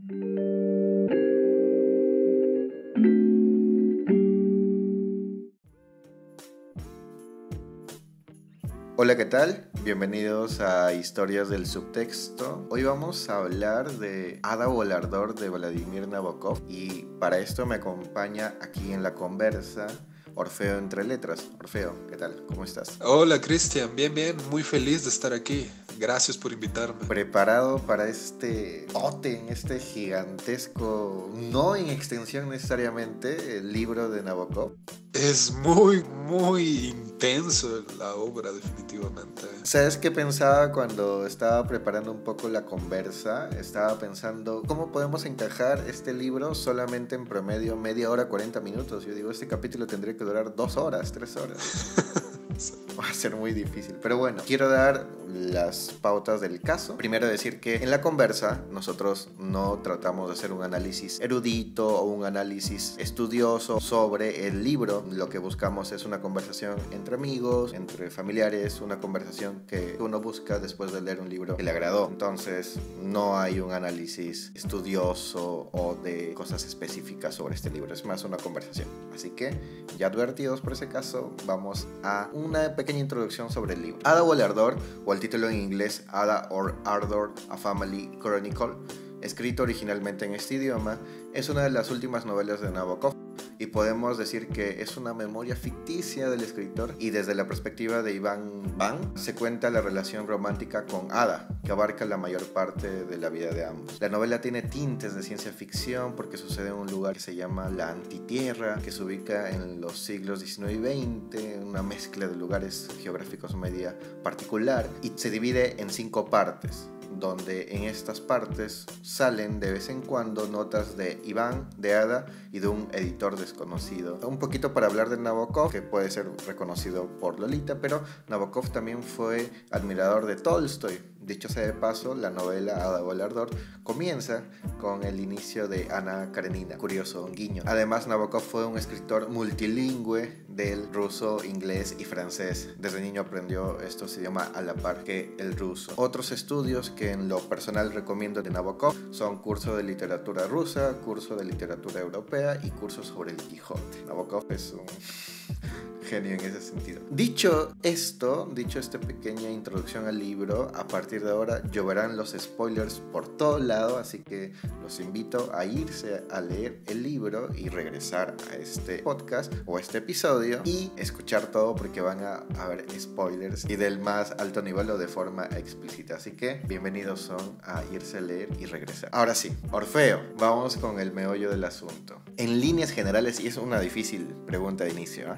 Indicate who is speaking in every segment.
Speaker 1: Hola, ¿qué tal? Bienvenidos a Historias del Subtexto. Hoy vamos a hablar de Ada Volardor de Vladimir Nabokov y para esto me acompaña aquí en la conversa Orfeo Entre Letras. Orfeo, ¿qué tal? ¿Cómo estás?
Speaker 2: Hola Cristian, bien, muy feliz de estar aquí. Gracias por invitarme.
Speaker 1: ¿Preparado para este tótem, este gigantesco, no en extensión necesariamente, el libro de Nabokov?
Speaker 2: Es muy intenso la obra, definitivamente.
Speaker 1: ¿Sabes qué pensaba cuando estaba preparando un poco la conversa? Estaba pensando, ¿cómo podemos encajar este libro solamente en promedio media hora, 40 minutos? Yo digo, este capítulo tendría que durar 2 horas, 3 horas. Va a ser muy difícil. Pero bueno, quiero dar las pautas del caso. Primero decir que en la conversa nosotros no tratamos de hacer un análisis erudito o un análisis estudioso sobre el libro. Lo que buscamos es una conversación entre amigos, entre familiares, una conversación que uno busca después de leer un libro que le agradó. Entonces no hay un análisis estudioso o de cosas específicas sobre este libro. Es más una conversación. Así que, ya advertidos por ese caso, vamos a una pequeña introducción sobre el libro. Ada Volardor, o el título en inglés Ada or Ardor, A Family Chronicle, escrito originalmente en este idioma, es una de las últimas novelas de Nabokov y podemos decir que es una memoria ficticia del escritor, y desde la perspectiva de Ivan Van se cuenta la relación romántica con Ada, que abarca la mayor parte de la vida de ambos. La novela tiene tintes de ciencia ficción porque sucede en un lugar que se llama la Antitierra, que se ubica en los siglos XIX y XX, una mezcla de lugares geográficos media particular, y se divide en 5 partes, donde en estas partes salen de vez en cuando notas de Iván, de Ada y de un editor desconocido. Un poquito para hablar de Nabokov, que puede ser reconocido por Lolita, pero Nabokov también fue admirador de Tolstoy. Dicho sea de paso, la novela Ada Volardor comienza con el inicio de Ana Karenina. Curioso guiño. Además, Nabokov fue un escritor multilingüe del ruso, inglés y francés. Desde niño aprendió estos idiomas a la par que el ruso. Otros estudios que en lo personal recomiendo de Nabokov son curso de literatura rusa, curso de literatura europea y cursos sobre el Quijote. Nabokov es un genio en ese sentido. Dicho esta pequeña introducción al libro, a partir de ahora lloverán los spoilers por todo lado, así que los invito a irse a leer el libro y regresar a este podcast o a este episodio y escuchar todo, porque van a haber spoilers y del más alto nivel o de forma explícita. Así que bienvenidos son a irse a leer y regresar. Ahora sí, Orfeo, vamos con el meollo del asunto. En líneas generales, y es una difícil pregunta de inicio,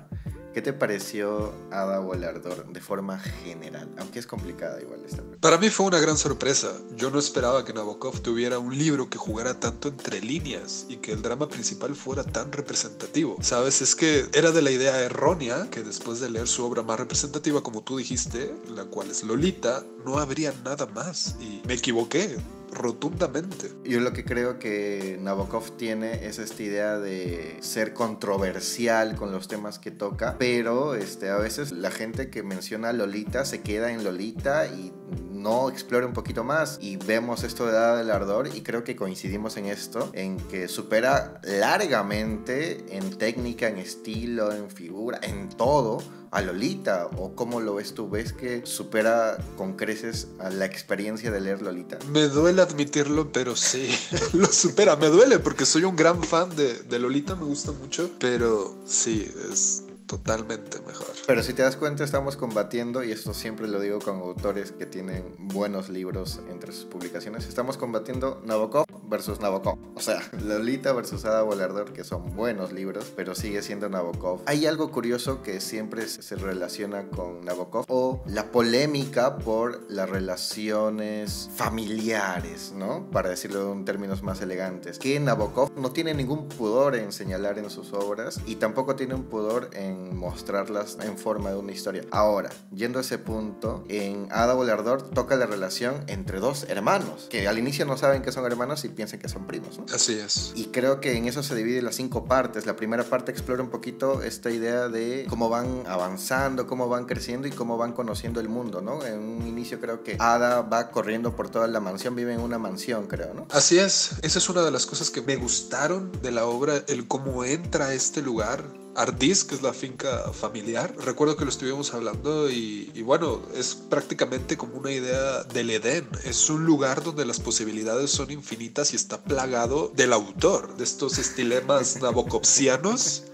Speaker 1: ¿qué te pareció Ada Volardor de forma general? Aunque es complicada igual esta pregunta.
Speaker 2: Para mí fue una gran sorpresa. Yo no esperaba que Nabokov tuviera un libro que jugara tanto entre líneas y que el drama principal fuera tan representativo. ¿Sabes? Es que era de la idea errónea que después de leer su obra más representativa, como tú dijiste, la cual es Lolita, no habría nada más. Y me equivoqué rotundamente.
Speaker 1: Yo lo que creo que Nabokov tiene es esta idea de ser controversial con los temas que toca, pero a veces la gente que menciona a Lolita se queda en Lolita y no explora un poquito más, y vemos esto de Ada Volardor y creo que coincidimos en esto, en que supera largamente en técnica, en estilo, en figura, en todo a Lolita. ¿O cómo lo ves tú? ¿Ves que supera con creces a la experiencia de leer Lolita?
Speaker 2: Me duele admitirlo, pero sí, lo supera. Me duele porque soy un gran fan de Lolita, me gusta mucho, pero sí, es totalmente mejor.
Speaker 1: Pero si te das cuenta, estamos combatiendo, y esto siempre lo digo con autores que tienen buenos libros entre sus publicaciones, estamos combatiendo Nabokov versus Nabokov. O sea, Lolita versus Ada Volardor, que son buenos libros, pero sigue siendo Nabokov. Hay algo curioso que siempre se relaciona con Nabokov, o la polémica por las relaciones familiares, ¿no? Para decirlo en términos más elegantes, que Nabokov no tiene ningún pudor en señalar en sus obras, y tampoco tiene un pudor en mostrarlas en forma de una historia. Ahora, yendo a ese punto, en Ada Volardor toca la relación entre dos hermanos, que al inicio no saben que son hermanos y piensan que son primos, ¿no?
Speaker 2: Así es.
Speaker 1: Y creo que en eso se divide las 5 partes. La primera parte explora un poquito esta idea de cómo van avanzando, cómo van creciendo y cómo van conociendo el mundo, ¿no? En un inicio creo que Ada va corriendo por toda la mansión, vive en una mansión, creo, ¿no?
Speaker 2: Así es. Esa es una de las cosas que me gustaron de la obra, el cómo entra a este lugar. Ardis, que es la finca familiar. Recuerdo que lo estuvimos hablando y bueno, es prácticamente como una idea del Edén. Es un lugar donde las posibilidades son infinitas y está plagado del autor, de estos estilemas nabokovsianos,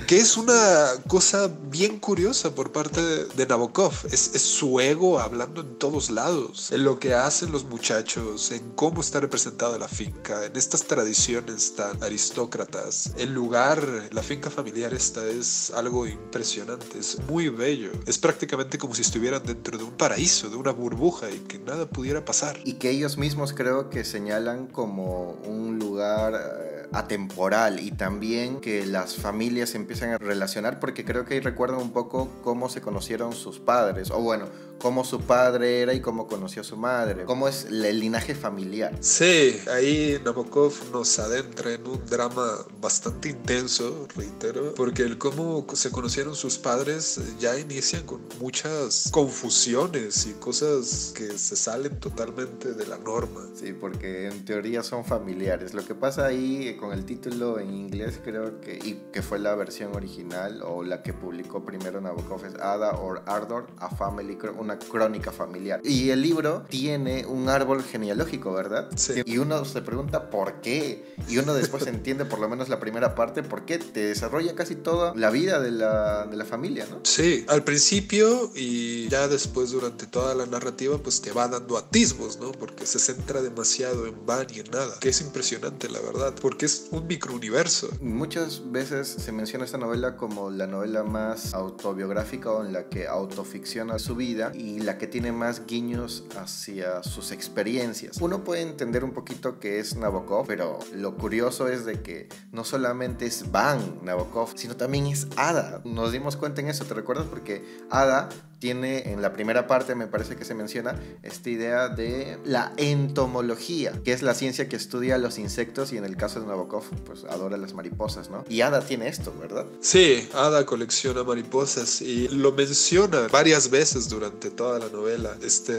Speaker 2: que es una cosa bien curiosa por parte de Nabokov. Es su ego hablando en todos lados, en lo que hacen los muchachos, en cómo está representada la finca, en estas tradiciones tan aristócratas. El lugar, la finca familiar esta es algo impresionante, es muy bello. Es prácticamente como si estuvieran dentro de un paraíso, de una burbuja y que nada pudiera pasar.
Speaker 1: Y que ellos mismos creo que señalan como un lugar atemporal, y también que las familias se empiezan a relacionar, porque creo que ahí recuerdan un poco cómo se conocieron sus padres, o bueno, cómo su padre era y cómo conoció a su madre, cómo es el linaje familiar.
Speaker 2: Sí, ahí Nabokov nos adentra en un drama bastante intenso, reitero, porque el cómo se conocieron sus padres ya inicia con muchas confusiones y cosas que se salen totalmente de la norma.
Speaker 1: Sí, porque en teoría son familiares. Lo que pasa ahí con el título en inglés, creo que, y que fue la versión original o la que publicó primero Nabokov, es Ada or Ardor, a Family, una crónica familiar. Y el libro tiene un árbol genealógico, ¿verdad?
Speaker 2: Sí.
Speaker 1: Y uno se pregunta por qué. Y uno después entiende, por lo menos la primera parte, por qué te desarrolla casi toda la vida de la familia, ¿no?
Speaker 2: Sí, al principio y ya después durante toda la narrativa pues te va dando atisbos, ¿no? Porque se centra demasiado en Van y en Nada, que es impresionante la verdad, porque es un microuniverso.
Speaker 1: Muchas veces se menciona esta novela como la novela más autobiográfica o en la que autoficciona su vida y la que tiene más guiños hacia sus experiencias. Uno puede entender un poquito que es Nabokov, pero lo curioso es de que no solamente es Van Nabokov, sino también es Ada. Nos dimos cuenta en eso, ¿te recuerdas? Porque Ada tiene en la primera parte, me parece que se menciona, esta idea de la entomología, que es la ciencia que estudia los insectos, y en el caso de Nabokov, pues adora las mariposas, ¿no? Y Ada tiene esto, ¿verdad?
Speaker 2: Sí, Ada colecciona mariposas y lo menciona varias veces durante toda la novela, este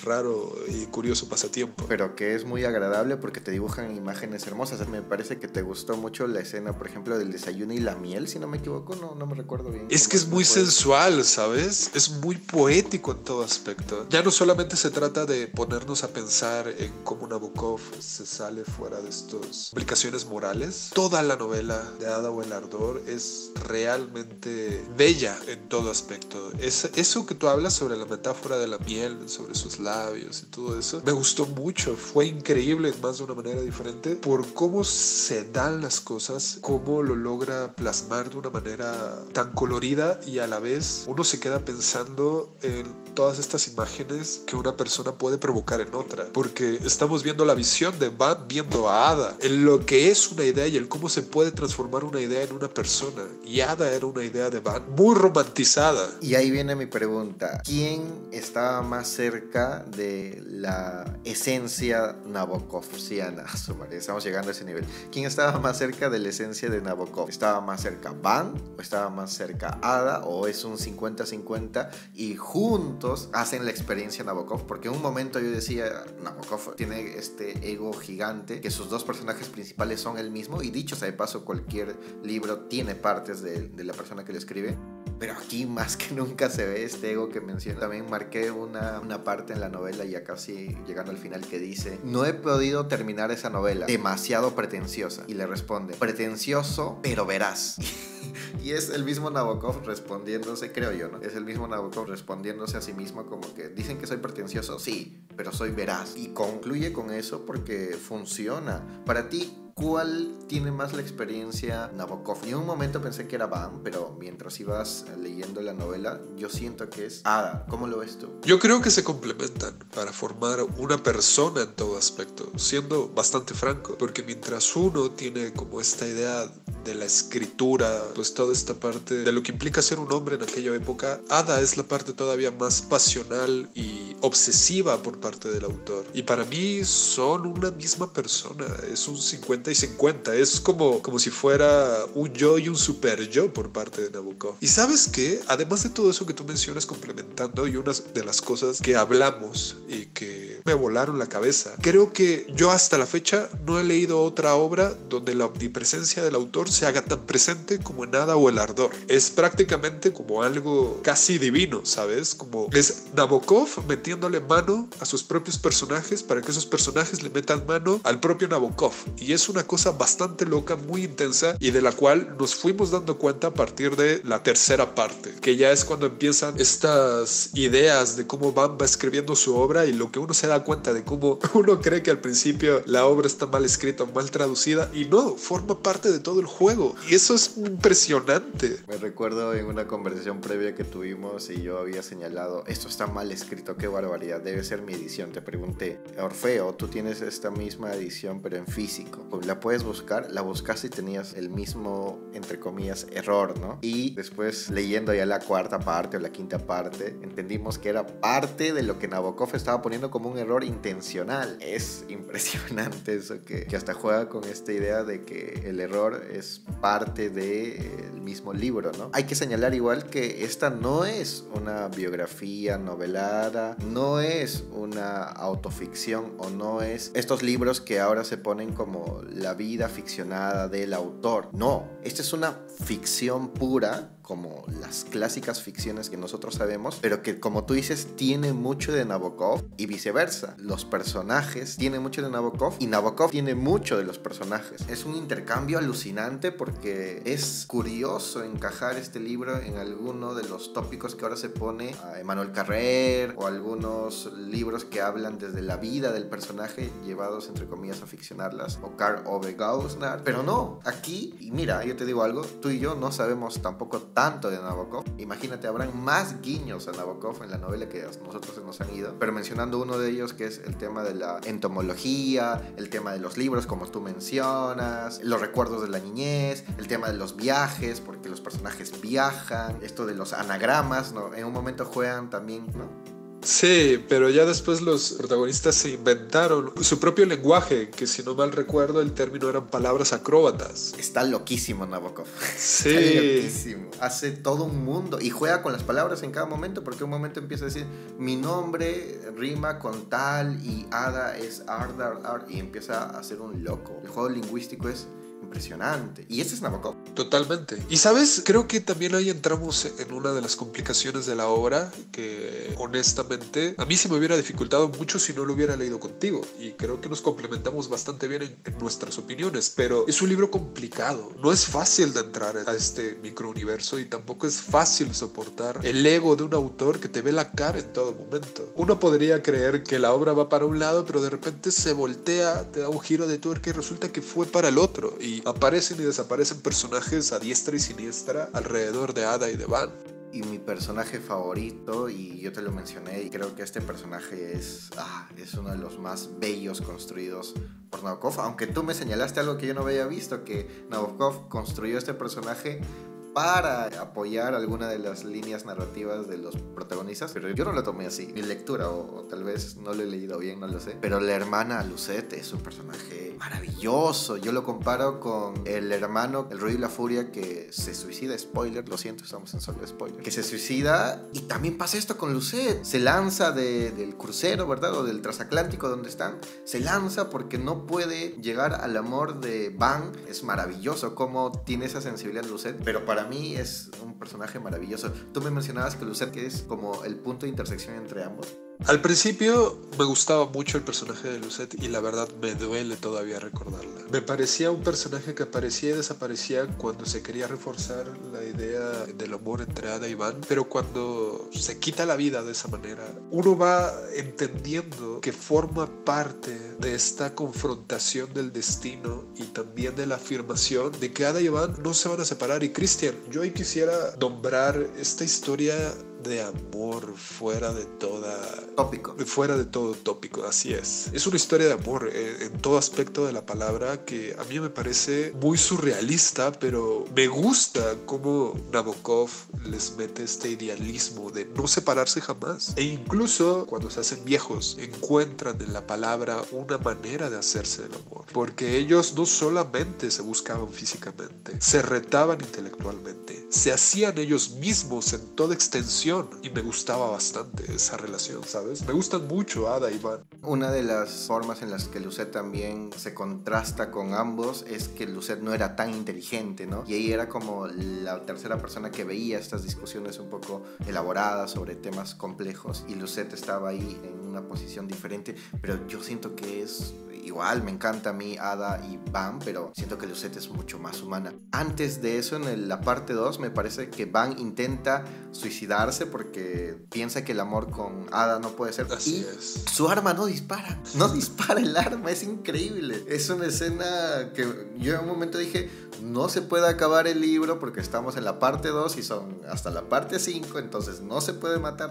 Speaker 2: raro y curioso pasatiempo.
Speaker 1: Pero que es muy agradable porque te dibujan imágenes hermosas. Me parece que te gustó mucho la escena, por ejemplo, del desayuno y la miel, si no me equivoco, no me recuerdo bien.
Speaker 2: Es que es muy sensual, ¿sabes? Es muy poético en todo aspecto. Ya no solamente se trata de ponernos a pensar en cómo Nabokov se sale fuera de estas implicaciones morales. Toda la novela de Ada o el Ardor es realmente bella en todo aspecto. Eso que tú hablas sobre la metáfora de la miel, sobre sus labios y todo eso, me gustó mucho. Fue increíble en más de una manera diferente por cómo se dan las cosas, cómo lo logra plasmar de una manera tan colorida, y a la vez uno se queda pensando en todas estas imágenes que una persona puede provocar en otra, porque estamos viendo la visión de Van viendo a Ada, en lo que es una idea y el cómo se puede transformar una idea en una persona, y Ada era una idea de Van muy romantizada.
Speaker 1: Y ahí viene mi pregunta: ¿quién estaba más cerca de la esencia nabokovsiana? Estamos llegando a ese nivel. ¿Quién estaba más cerca de la esencia de Nabokov? ¿Estaba más cerca Van o estaba más cerca Ada, o es un 50-50 y juntos hacen la experiencia Nabokov? Porque en un momento yo decía, Nabokov tiene este ego gigante, que sus dos personajes principales son el mismo, y dicho sea de paso, cualquier libro tiene partes de la persona que lo escribe, pero aquí más que nunca se ve este ego que menciona. También marqué una parte en la novela, ya casi llegando al final, que dice: no he podido terminar esa novela, demasiado pretenciosa. Y le responde: pretencioso pero veraz. Y es el mismo Nabokov respondiéndose, creo yo, ¿no? Es el mismo Nabokov respondiéndose a sí mismo como que: dicen que soy pretencioso, sí, pero soy veraz. Y concluye con eso porque funciona. Para ti, ¿cuál tiene más la experiencia Nabokov? Y en un momento pensé que era Van, pero mientras ibas leyendo la novela, yo siento que es Ada. ¿Cómo lo ves tú?
Speaker 2: Yo creo que se complementan para formar una persona en todo aspecto, siendo bastante franco, porque mientras uno tiene como esta idea de la escritura, pues toda esta parte de lo que implica ser un hombre en aquella época, Ada es la parte todavía más pasional y obsesiva por parte del autor. Y para mí son una misma persona, es un 50 y 50, es como si fuera un yo y un super yo por parte de Nabokov. Y ¿sabes qué? Además de todo eso que tú mencionas complementando, y una de las cosas que hablamos y que me volaron la cabeza, creo que yo hasta la fecha no he leído otra obra donde la omnipresencia del autor se haga tan presente como en Ada o El Ardor. Es prácticamente como algo casi divino, ¿sabes? Como es Nabokov metiéndole mano a sus propios personajes para que esos personajes le metan mano al propio Nabokov. Y es una cosa bastante loca, muy intensa, y de la cual nos fuimos dando cuenta a partir de la tercera parte, que ya es cuando empiezan estas ideas de cómo Van va escribiendo su obra, y lo que uno se da cuenta de cómo uno cree que al principio la obra está mal escrita o mal traducida, y no, forma parte de todo el juego, y eso es impresionante.
Speaker 1: Me recuerdo en una conversación previa que tuvimos y yo había señalado, esto está mal escrito, qué barbaridad, debe ser mi edición. Te pregunté, Orfeo, tú tienes esta misma edición pero en físico, ¿la puedes buscar? La buscaste y tenías el mismo, entre comillas, error, ¿no? Y después leyendo ya la cuarta parte o la quinta parte, entendimos que era parte de lo que Nabokov estaba poniendo como un error intencional. Es impresionante eso, que hasta juega con esta idea de que el error es parte del mismo libro, ¿no? Hay que señalar igual que esta no es una biografía novelada, no es una autoficción o no es estos libros que ahora se ponen como la vida ficcionada del autor. No, esta es una ficción pura, como las clásicas ficciones que nosotros sabemos, pero que, como tú dices, tiene mucho de Nabokov y viceversa. Los personajes tienen mucho de Nabokov y Nabokov tiene mucho de los personajes. Es un intercambio alucinante porque es curioso encajar este libro en alguno de los tópicos que ahora se pone a Emmanuel Carrère o algunos libros que hablan desde la vida del personaje llevados entre comillas a ficcionarlas, o Karl Ove Knausgaard, pero no, aquí, y mira, yo te digo algo, tú y yo no sabemos tampoco tanto de Nabokov. Imagínate, habrán más guiños a Nabokov en la novela que a nosotros se nos han ido, pero mencionando uno de ellos, que es el tema de la entomología, el tema de los libros como tú mencionas, los recuerdos de la niñez, el tema de los viajes, porque los personajes viajan, esto de los anagramas, ¿no? En un momento juegan también, ¿no?
Speaker 2: Sí, pero ya después los protagonistas se inventaron su propio lenguaje, que si no mal recuerdo el término eran palabras acróbatas.
Speaker 1: Está loquísimo Nabokov.
Speaker 2: Sí.
Speaker 1: Está loquísimo. Hace todo un mundo y juega con las palabras en cada momento, porque un momento empieza a decir mi nombre rima con tal y Ada es Ardar y empieza a hacer un loco. El juego lingüístico es impresionante. Y ese es Nabokov.
Speaker 2: Totalmente. Y sabes, creo que también ahí entramos en una de las complicaciones de la obra que honestamente a mí se me hubiera dificultado mucho si no lo hubiera leído contigo. Y creo que nos complementamos bastante bien en nuestras opiniones. Pero es un libro complicado. No es fácil de entrar a este microuniverso y tampoco es fácil soportar el ego de un autor que te ve la cara en todo momento. Uno podría creer que la obra va para un lado, pero de repente se voltea, te da un giro de tuerca y resulta que fue para el otro. Y aparecen y desaparecen personajes a diestra y siniestra alrededor de Ada y de Van.
Speaker 1: Y mi personaje favorito, y yo te lo mencioné, y creo que este personaje es uno de los más bellos construidos por Nabokov, aunque tú me señalaste algo que yo no había visto, que Nabokov construyó este personaje para apoyar alguna de las líneas narrativas de los protagonistas, pero yo no lo tomé así. Mi lectura, o tal vez no lo he leído bien, no lo sé, pero la hermana Lucette es un personaje maravilloso. Yo lo comparo con el hermano, el Ruido y la Furia, que se suicida, spoiler, lo siento, estamos en solo spoiler, que se suicida, y también pasa esto con Lucette. Se lanza del crucero, ¿verdad? O del transatlántico donde están, se lanza porque no puede llegar al amor de Van. Es maravilloso cómo tiene esa sensibilidad Lucette, pero para mí es un personaje maravilloso. Tú me mencionabas que Lucette que es como el punto de intersección entre ambos.
Speaker 2: Al principio me gustaba mucho el personaje de Lucette y la verdad me duele todavía recordarla. Me parecía un personaje que aparecía y desaparecía cuando se quería reforzar la idea del amor entre Ada y Van, pero cuando se quita la vida de esa manera, uno va entendiendo que forma parte de esta confrontación del destino y también de la afirmación de que Ada y Van no se van a separar. Y Cristian, yo hoy quisiera nombrar esta historia de amor fuera de todo tópico, así es. Es una historia de amor en todo aspecto de la palabra que a mí me parece muy surrealista, pero me gusta cómo Nabokov les mete este idealismo de no separarse jamás. E incluso cuando se hacen viejos, encuentran en la palabra una manera de hacerse el amor. Porque ellos no solamente se buscaban físicamente, se retaban intelectualmente, se hacían ellos mismos en toda extensión. Y me gustaba bastante esa relación, ¿sabes? Me gustan mucho Ada y Van.
Speaker 1: Una de las formas en las que Lucet también se contrasta con ambos es que Lucet no era tan inteligente, ¿no? Y ahí era como la tercera persona que veía estas discusiones un poco elaboradas sobre temas complejos, y Lucet estaba ahí en una posición diferente, pero yo siento que es igual. Me encanta a mí Ada y Van, pero siento que Lucet es mucho más humana. Antes de eso, en la parte 2, me parece que Van intenta suicidarse porque piensa que el amor con Ada no puede ser.
Speaker 2: Así es.
Speaker 1: Su arma no dispara el arma, es increíble. Es una escena que yo en un momento dije, no se puede acabar el libro porque estamos en la parte 2 y son hasta la parte 5, entonces no se puede matar,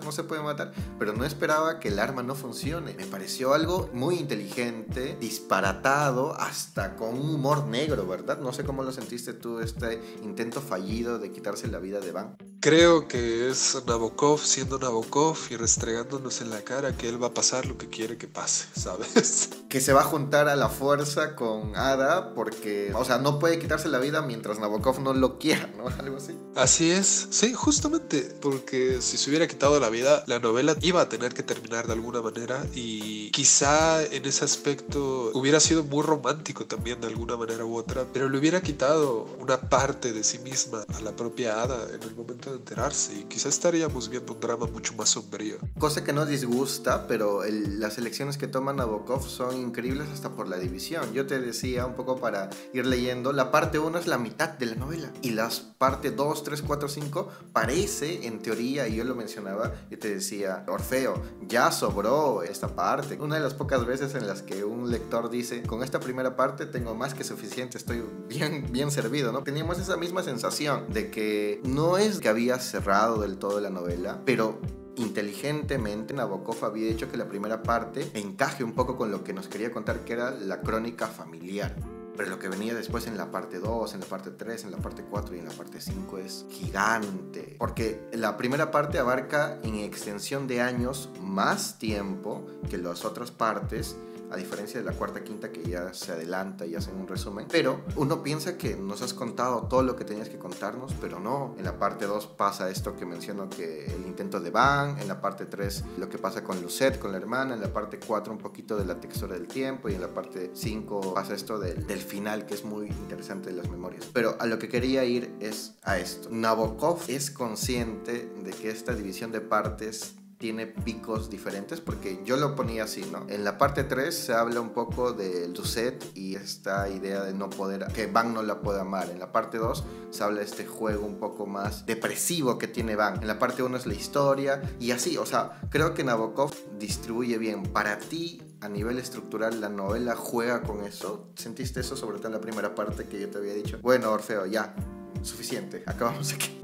Speaker 1: pero no esperaba que el arma no funcione. Me pareció algo muy inteligente, disparatado, hasta con un humor negro, ¿verdad? No sé cómo lo sentiste tú, este intento fallido de quitarse la vida de Van.
Speaker 2: Creo que es Nabokov siendo Nabokov y restregándonos en la cara que él va a pasar lo que quiere que pase, ¿sabes?
Speaker 1: Que se va a juntar a la fuerza con Ada porque, o sea, no puede quitarse la vida mientras Nabokov no lo quiera, ¿no? Algo así.
Speaker 2: Así es, sí, justamente, porque si se hubiera quitado la vida, la novela iba a tener que terminar de alguna manera, y quizá en ese aspecto hubiera sido muy romántico también de alguna manera u otra, pero le hubiera quitado una parte de sí misma a la propia Ada en el momento de enterarse, y quizá estaríamos viendo un drama mucho más sombrío.
Speaker 1: Cosa que no disgusta, pero las elecciones que toma Nabokov son increíbles hasta por la división. Yo te decía, un poco para ir leyendo, la parte 1 es la mitad de la novela, y las parte 2, 3, 4, 5 parece, en teoría, y yo lo mencionaba, yo te decía, Orfeo, ya sobró esta parte. Una de las pocas veces en las que un lector dice, con esta primera parte tengo más que suficiente, estoy bien servido, ¿no? Teníamos esa misma sensación de que no es que había cerrado del todo la novela, pero inteligentemente Nabokov había hecho que la primera parte encaje un poco con lo que nos quería contar, que era la crónica familiar. Pero lo que venía después en la parte 2, en la parte 3, en la parte 4 y en la parte 5 es gigante. Porque la primera parte abarca en extensión de años más tiempo que las otras partes, a diferencia de la cuarta, quinta, que ya se adelanta y hacen un resumen. Pero uno piensa que nos has contado todo lo que tenías que contarnos, pero no. En la parte 2 pasa esto que menciono, que el intento de Van. En la parte 3 lo que pasa con Lucet, con la hermana. En la parte 4 un poquito de la textura del tiempo. Y en la parte 5 pasa esto del final, que es muy interesante de las memorias. Pero a lo que quería ir es a esto. Nabokov es consciente de que esta división de partes tiene picos diferentes, porque yo lo ponía así, ¿no? En la parte 3 se habla un poco de Lucet y esta idea de no poder, que Van no la puede amar. En la parte 2 se habla de este juego un poco más depresivo que tiene Van. En la parte 1 es la historia y así, o sea, creo que Nabokov distribuye bien. Para ti, a nivel estructural, la novela juega con eso. ¿Sentiste eso sobre todo en la primera parte que yo te había dicho? Bueno, Orfeo, ya, suficiente, acabamos aquí.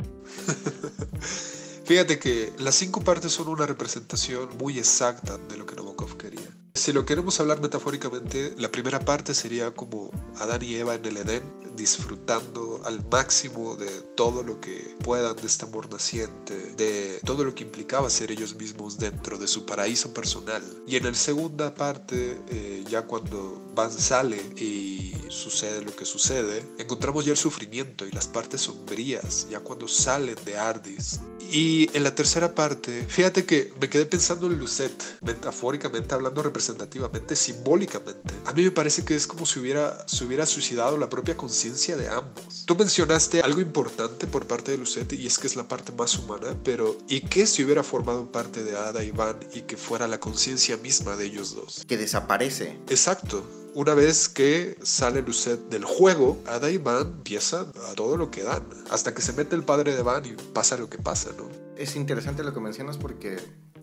Speaker 2: Fíjate que las 5 partes son una representación muy exacta de lo que Nabokov quería. Si lo queremos hablar metafóricamente, la primera parte sería como Adán y Eva en el Edén, disfrutando al máximo de todo lo que puedan de este amor naciente, de todo lo que implicaba ser ellos mismos dentro de su paraíso personal. Y en la segunda parte, ya cuando Van sale y sucede lo que sucede, encontramos ya el sufrimiento y las partes sombrías, ya cuando salen de Ardis. Y en la tercera parte, fíjate que me quedé pensando en Lucet, metafóricamente hablando, representativamente, simbólicamente. A mí me parece que es como si hubiera suicidado la propia conciencia de ambos. Tú mencionaste algo importante por parte de Lucet, y es que es la parte más humana, pero ¿y qué si hubiera formado parte de Ada y Van y que fuera la conciencia misma de ellos dos?
Speaker 1: Que desaparece.
Speaker 2: Exacto. Una vez que sale Lucet del juego, Ada y Van empiezan a todo lo que dan, hasta que se mete el padre de Van y pasa lo que pasa, ¿no?
Speaker 1: Es interesante lo que mencionas porque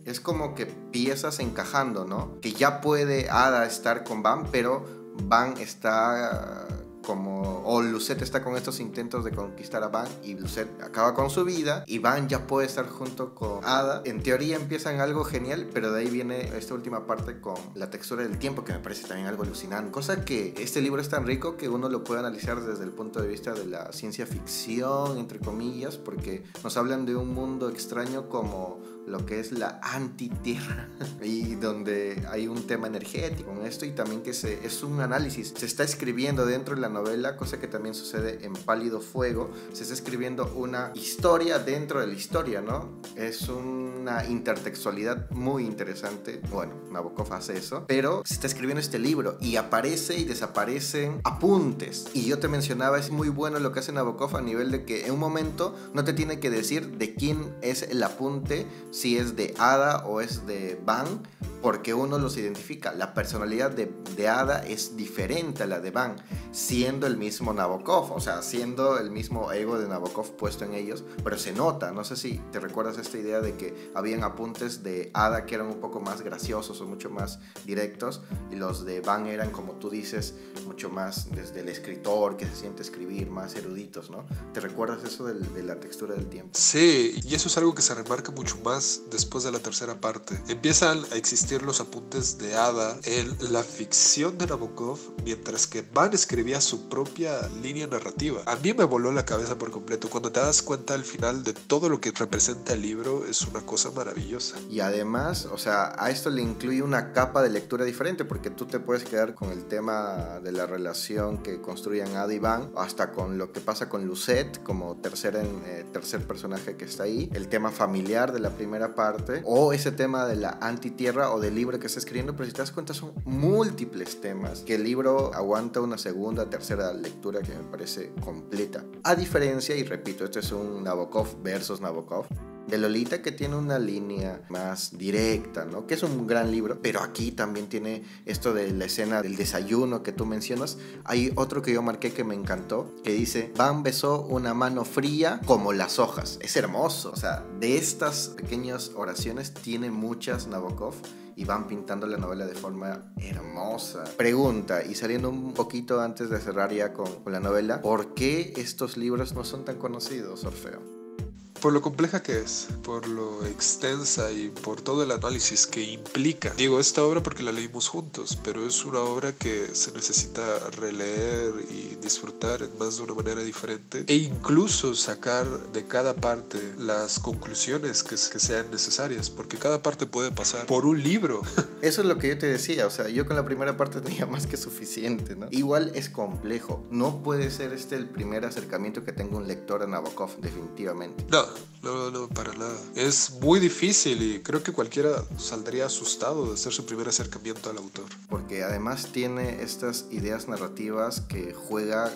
Speaker 1: es como que piezas encajando, ¿no? Que ya puede Ada estar con Van, pero Van está o Lucet está con estos intentos de conquistar a Van y Lucet acaba con su vida y Van ya puede estar junto con Ada. En teoría empiezan algo genial, pero de ahí viene esta última parte con la textura del tiempo, que me parece también algo alucinante. Cosa que este libro es tan rico que uno lo puede analizar desde el punto de vista de la ciencia ficción, entre comillas, porque nos hablan de un mundo extraño como lo que es la antitierra y donde hay un tema energético con esto, y también que es un análisis, se está escribiendo dentro de la novela, cosa que también sucede en Pálido Fuego, se está escribiendo una historia dentro de la historia, ¿no? Es una intertextualidad muy interesante. Bueno, Nabokov hace eso, pero se está escribiendo este libro y aparece y desaparecen apuntes, y yo te mencionaba, es muy bueno lo que hace Nabokov a nivel de que en un momento no te tiene que decir de quién es el apunte, si es de Ada o es de Van, porque uno los identifica. La personalidad de Ada es diferente a la de Van, siendo el mismo Nabokov, o sea, siendo el mismo ego de Nabokov puesto en ellos, pero se nota. No sé si te recuerdas esta idea de que habían apuntes de Ada que eran un poco más graciosos o mucho más directos, y los de Van eran, como tú dices, mucho más desde el escritor que se siente escribir, más eruditos, ¿no? ¿Te recuerdas eso de la textura del tiempo?
Speaker 2: Sí, y eso es algo que se remarca mucho más después de la tercera parte. Empiezan a existir los apuntes de Ada en la ficción de Nabokov, mientras que Van escribía su propia línea narrativa. A mí me voló la cabeza por completo. Cuando te das cuenta al final de todo lo que representa el libro, es una cosa maravillosa.
Speaker 1: Y además, o sea, a esto le incluye una capa de lectura diferente, porque tú te puedes quedar con el tema de la relación que construyen Ada y Van, hasta con lo que pasa con Lucet como tercer personaje que está ahí, el tema familiar de la primera parte, o ese tema de la antitierra o del libro que está escribiendo. Pero si te das cuenta, son múltiples temas que el libro aguanta una segunda, tercera lectura que me parece completa. A diferencia, y repito, este es un Nabokov versus Nabokov, de Lolita, que tiene una línea más directa, ¿no? Que es un gran libro, pero aquí también tiene esto de la escena del desayuno que tú mencionas. Hay otro que yo marqué que me encantó, que dice: Van besó una mano fría como las hojas. Es hermoso. O sea, de estas pequeñas oraciones tiene muchas Nabokov, y van pintando la novela de forma hermosa. Pregunta, y saliendo un poquito antes de cerrar ya con la novela, ¿por qué estos libros no son tan conocidos, Orfeo?
Speaker 2: Por lo compleja que es, por lo extensa y por todo el análisis que implica. Digo esta obra porque la leímos juntos, pero es una obra que se necesita releer y disfrutar en más de una manera diferente, e incluso sacar de cada parte las conclusiones que sean necesarias, porque cada parte puede pasar por un libro.
Speaker 1: Eso es lo que yo te decía, o sea, yo con la primera parte tenía más que suficiente, ¿no? Igual es complejo, no puede ser el primer acercamiento que tenga un lector a Nabokov, definitivamente.
Speaker 2: No, para nada. Es muy difícil, y creo que cualquiera saldría asustado de hacer su primer acercamiento al autor.
Speaker 1: Porque además tiene estas ideas narrativas que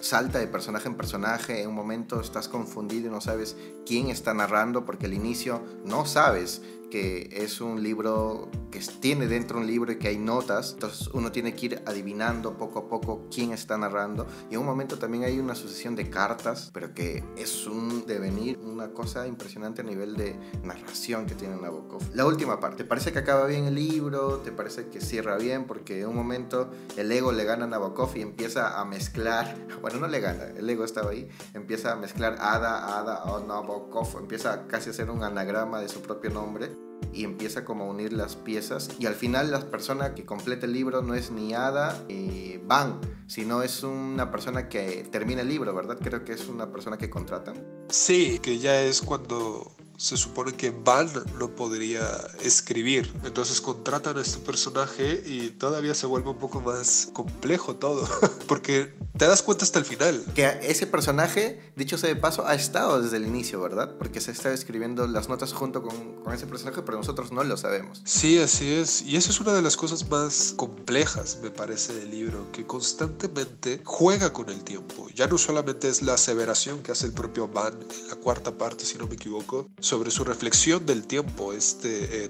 Speaker 1: salta de personaje en personaje. En un momento estás confundido y no sabes quién está narrando, porque al inicio no sabes que es un libro que tiene dentro un libro y que hay notas, entonces uno tiene que ir adivinando poco a poco quién está narrando, y en un momento también hay una sucesión de cartas, pero que es un devenir, una cosa impresionante a nivel de narración que tiene Nabokov. La última parte, ¿te parece que acaba bien el libro? ¿Te parece que cierra bien? Porque en un momento el ego le gana a Nabokov y empieza a mezclar, bueno, no le gana, el ego estaba ahí, empieza a mezclar Ada o Nabokov, empieza casi a hacer un anagrama de su propio nombre, y empieza como a unir las piezas, y al final la persona que completa el libro no es ni Ada ni Van, sino es una persona que termina el libro, ¿verdad? Creo que es una persona que contratan.
Speaker 2: Sí, que ya es cuando se supone que Van no podría escribir, entonces contratan a este personaje y todavía se vuelve un poco más complejo todo, porque te das cuenta hasta el final
Speaker 1: que ese personaje, dicho sea de paso, ha estado desde el inicio, ¿verdad? Porque se está escribiendo las notas junto con ese personaje, pero nosotros no lo sabemos.
Speaker 2: Sí, así es, y eso es una de las cosas más complejas, me parece, del libro, que constantemente juega con el tiempo. Ya no solamente es la aseveración que hace el propio Van en la cuarta parte, si no me equivoco, sobre su reflexión del tiempo,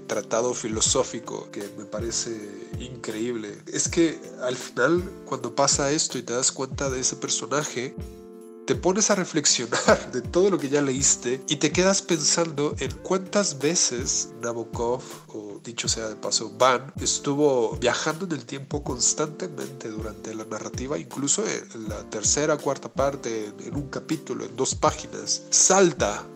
Speaker 2: tratado filosófico que me parece increíble. Es que al final, cuando pasa esto y te das cuenta de ese personaje, te pones a reflexionar de todo lo que ya leíste y te quedas pensando en cuántas veces Nabokov, o dicho sea de paso, Van, estuvo viajando en el tiempo constantemente durante la narrativa, incluso en la tercera, cuarta parte, en un capítulo, en 2 páginas, salta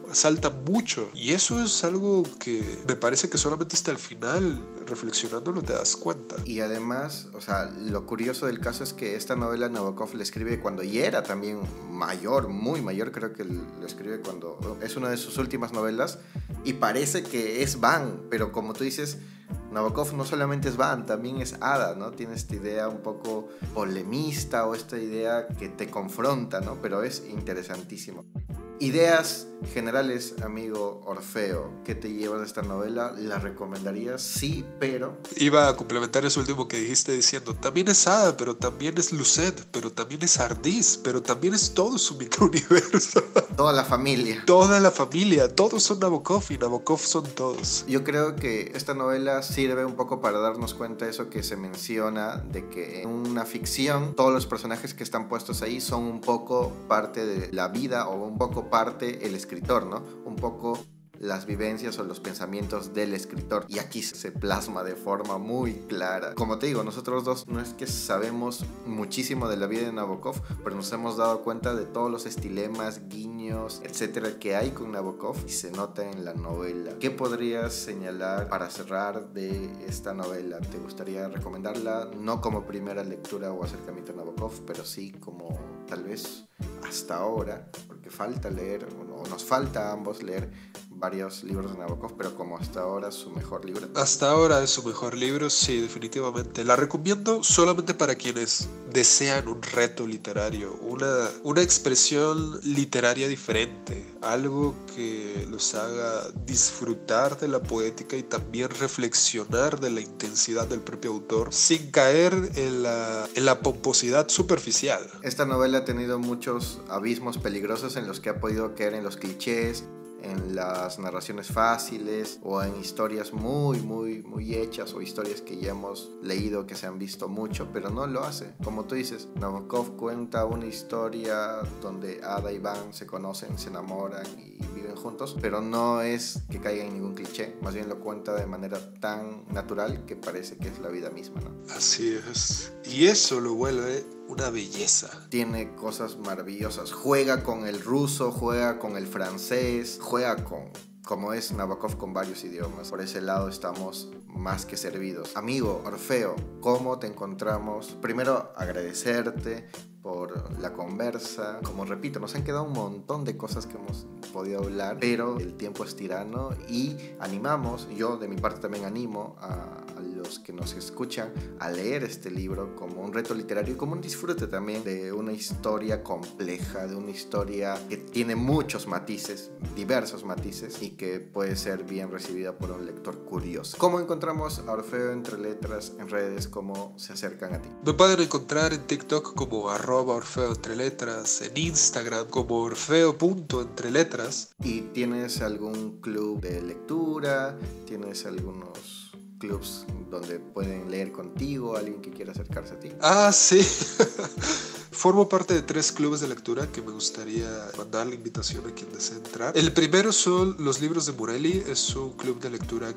Speaker 2: mucho, y eso es algo que me parece que solamente hasta el final, reflexionándolo, te das cuenta.
Speaker 1: Y además, o sea, lo curioso del caso es que esta novela Nabokov la escribe cuando ya era también mayor, muy mayor. Creo que lo escribe cuando es una de sus últimas novelas y parece que es Van, pero como tú dices, Nabokov no solamente es Van, también es Ada, ¿no? Tiene esta idea un poco polemista, o esta idea que te confronta, ¿no? Pero es interesantísimo. Ideas generales, amigo Orfeo, ¿qué te llevas de esta novela? ¿La recomendarías? Sí, pero...
Speaker 2: Iba a complementar eso último que dijiste diciendo, también es Ada, pero también es Lucet, pero también es Ardis, pero también es todo su microuniverso.
Speaker 1: Toda la familia.
Speaker 2: Toda la familia, todos son Nabokov y Nabokov son todos.
Speaker 1: Yo creo que esta novela sirve un poco para darnos cuenta de eso que se menciona, de que en una ficción todos los personajes que están puestos ahí son un poco parte de la vida, o un poco parte el escritor, ¿no? Un poco las vivencias o los pensamientos del escritor, y aquí se plasma de forma muy clara. Como te digo, nosotros dos no es que sabemos muchísimo de la vida de Nabokov, pero nos hemos dado cuenta de todos los estilemas, guiños, etcétera, que hay con Nabokov y se nota en la novela. ¿Qué podrías señalar para cerrar de esta novela? ¿Te gustaría recomendarla? No como primera lectura o acercamiento a Nabokov, pero sí como tal vez hasta ahora, porque falta leer, o nos falta a ambos leer varios libros de Nabokov, pero como hasta ahora es su mejor libro.
Speaker 2: Hasta ahora es su mejor libro, sí, definitivamente. La recomiendo solamente para quienes desean un reto literario, una expresión literaria diferente, algo que los haga disfrutar de la poética y también reflexionar de la intensidad del propio autor, sin caer en la pomposidad superficial.
Speaker 1: Esta novela ha tenido muchos abismos peligrosos en los que ha podido caer en los clichés, en las narraciones fáciles, o en historias muy hechas, o historias que ya hemos leído, que se han visto mucho, pero no lo hace. Como tú dices, Nabokov cuenta una historia donde Ada y Van se conocen, se enamoran y viven juntos, pero no es que caiga en ningún cliché, más bien lo cuenta de manera tan natural que parece que es la vida misma, ¿no?
Speaker 2: Así es, y eso lo vuelve una belleza.
Speaker 1: Tiene cosas maravillosas, juega con el ruso, juega con el francés, juega como es Nabokov, con varios idiomas. Por ese lado estamos más que servidos. Amigo Orfeo, ¿cómo te encontramos? Primero, agradecerte por la conversa. Como repito, nos han quedado un montón de cosas que hemos podido hablar, pero el tiempo es tirano y animamos, yo de mi parte también animo a los que nos escuchan a leer este libro como un reto literario y como un disfrute también de una historia compleja, de una historia que tiene muchos matices, diversos matices, y que puede ser bien recibida por un lector curioso. ¿Cómo encontramos a Orfeo Entre Letras en redes? ¿Cómo se acercan a ti?
Speaker 2: Me pueden encontrar en TikTok como @Orfeo Entre Letras, en Instagram como Orfeo.entreletras.
Speaker 1: ¿Y tienes algún club de lectura? ¿Tienes algunos clubs donde pueden leer contigo, alguien que quiera acercarse a ti?
Speaker 2: Ah, sí. Formo parte de 3 clubes de lectura que me gustaría mandar la invitación a quien desee entrar. El primero son los libros de Morelli. Es un club de lectura en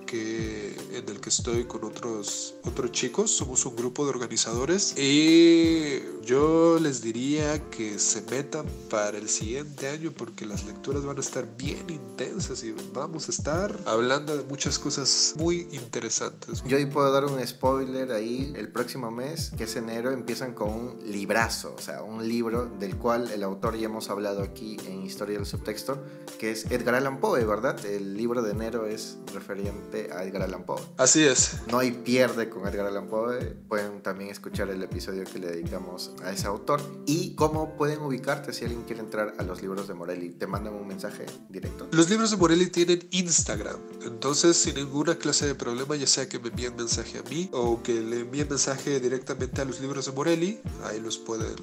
Speaker 2: el que estoy con otros chicos. Somos un grupo de organizadores y yo les diría que se metan para el siguiente año, porque las lecturas van a estar bien intensas y vamos a estar hablando de muchas cosas muy interesantes.
Speaker 1: Yo ahí puedo dar un spoiler ahí. El próximo mes, que es enero, empiezan con un librazo, o sea, un libro del cual el autor ya hemos hablado aquí en Historia del Subtexto, que es Edgar Allan Poe, ¿verdad? El libro de enero es referente a Edgar Allan Poe.
Speaker 2: Así es.
Speaker 1: No hay pierde con Edgar Allan Poe. Pueden también escuchar el episodio que le dedicamos a ese autor. ¿Y cómo pueden ubicarte si alguien quiere entrar a los libros de Morelli? ¿Te mandan un mensaje directo?
Speaker 2: Los libros de Morelli tienen Instagram, entonces sin ninguna clase de problema, ya sea que me envíen mensaje a mí o que le envíen mensaje directamente a los libros de Morelli, ahí los pueden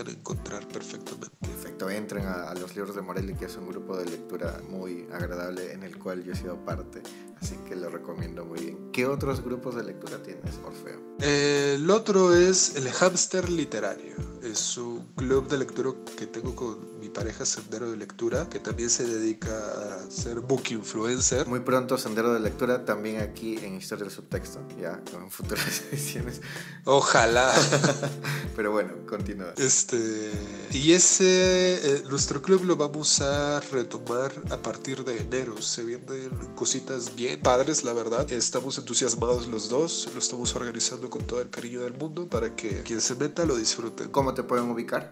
Speaker 2: encontrar perfectamente.
Speaker 1: Perfecto, entren a los libros de Morelli, que es un grupo de lectura muy agradable en el cual yo he sido parte, así que lo recomiendo muy bien. ¿Qué otros grupos de lectura tienes, Orfeo?
Speaker 2: El otro es el Hámster Literario. Es un club de lectura que tengo con mi pareja Sendero de Lectura, que también se dedica a ser book influencer.
Speaker 1: Muy pronto Sendero de Lectura también aquí en Historia del Subtexto, ya en futuras ediciones.
Speaker 2: Ojalá.
Speaker 1: Pero bueno, continúa.
Speaker 2: Y ese, nuestro club lo vamos a retomar a partir de enero. Se vienen cositas bien padres, la verdad. Estamos entusiasmados los dos, lo estamos organizando con todo el cariño del mundo para que quien se meta lo disfruten.
Speaker 1: ¿Cómo te pueden ubicar?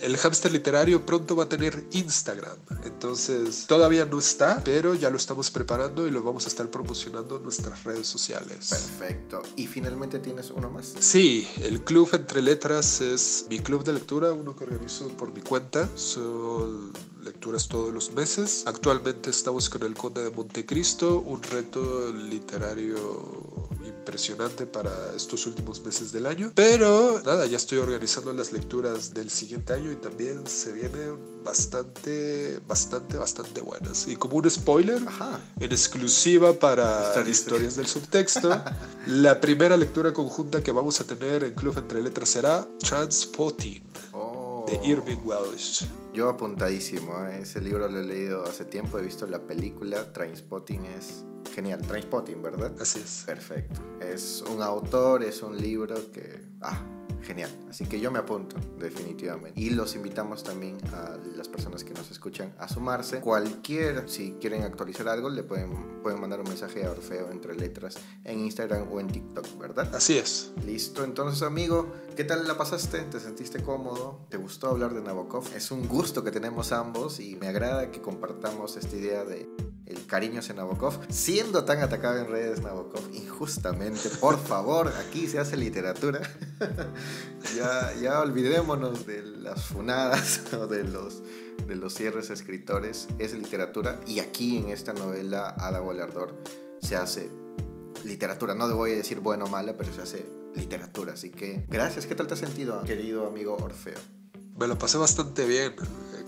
Speaker 2: El Hámster Literario pronto va a tener Instagram. Entonces, todavía no está, pero ya lo estamos preparando y lo vamos a estar promocionando en nuestras redes sociales.
Speaker 1: Perfecto. ¿Y finalmente tienes uno más?
Speaker 2: Sí, el Club Entre Letras es mi club de lectura, uno que organizo por mi cuenta. Son lecturas todos los meses. Actualmente estamos con El Conde de Montecristo, un reto literario impresionante para estos últimos meses del año. Pero nada, ya estoy organizando las lecturas del siguiente año y también se vienen bastante buenas. Y como un spoiler, en exclusiva para Historias del Subtexto, la primera lectura conjunta que vamos a tener en Club Entre Letras será Trainspotting, de Irving Welsh.
Speaker 1: Yo apuntadísimo, ese libro lo he leído hace tiempo, he visto la película. Trainspotting es genial. Trainspotting, ¿verdad?
Speaker 2: Así es.
Speaker 1: Perfecto. Es un autor, es un libro que... genial. Así que yo me apunto, definitivamente. Y los invitamos también a las personas que nos escuchan a sumarse. Si quieren actualizar algo, le pueden mandar un mensaje a Orfeo Entre Letras en Instagram o en TikTok, ¿verdad?
Speaker 2: Así es.
Speaker 1: Listo. Entonces, amigo, ¿qué tal la pasaste? ¿Te sentiste cómodo? ¿Te gustó hablar de Nabokov? Es un gusto que tenemos ambos y me agrada que compartamos esta idea de el cariño hacia Nabokov, siendo tan atacado en redes Nabokov injustamente. Por favor, aquí se hace literatura. ya olvidémonos de las funadas o de los cierres a escritores. Es literatura, y aquí en esta novela Ada Volardor se hace literatura. No voy a decir buena o mala, pero se hace literatura. Así que gracias. ¿Qué tal te has sentido, querido amigo Orfeo?
Speaker 2: Me lo pasé bastante bien.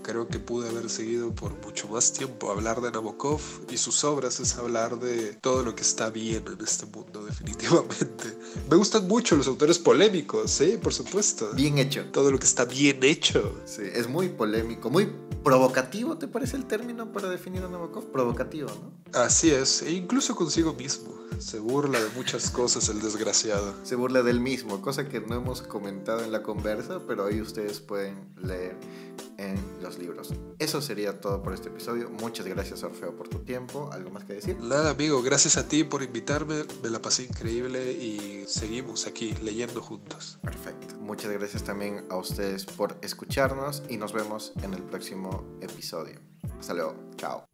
Speaker 2: Creo que pude haber seguido por mucho más tiempo. Hablar de Nabokov y sus obras es hablar de todo lo que está bien en este mundo, definitivamente. Me gustan mucho los autores polémicos, sí, por supuesto.
Speaker 1: Bien hecho.
Speaker 2: Todo lo que está bien hecho.
Speaker 1: Sí, es muy polémico, muy provocativo, ¿te parece el término para definir a Nabokov? Provocativo, ¿no?
Speaker 2: Así es, e incluso consigo mismo. Se burla de muchas cosas el desgraciado.
Speaker 1: Se burla del mismo, cosa que no hemos comentado en la conversa, pero ahí ustedes pueden leer en los libros. Eso sería todo por este episodio. Muchas gracias, Orfeo, por tu tiempo. ¿Algo más que decir?
Speaker 2: Nada, amigo, gracias a ti por invitarme. Me la pasé increíble y seguimos aquí leyendo juntos.
Speaker 1: Perfecto. Muchas gracias también a ustedes por escucharnos y nos vemos en el próximo episodio. Hasta luego. Chao.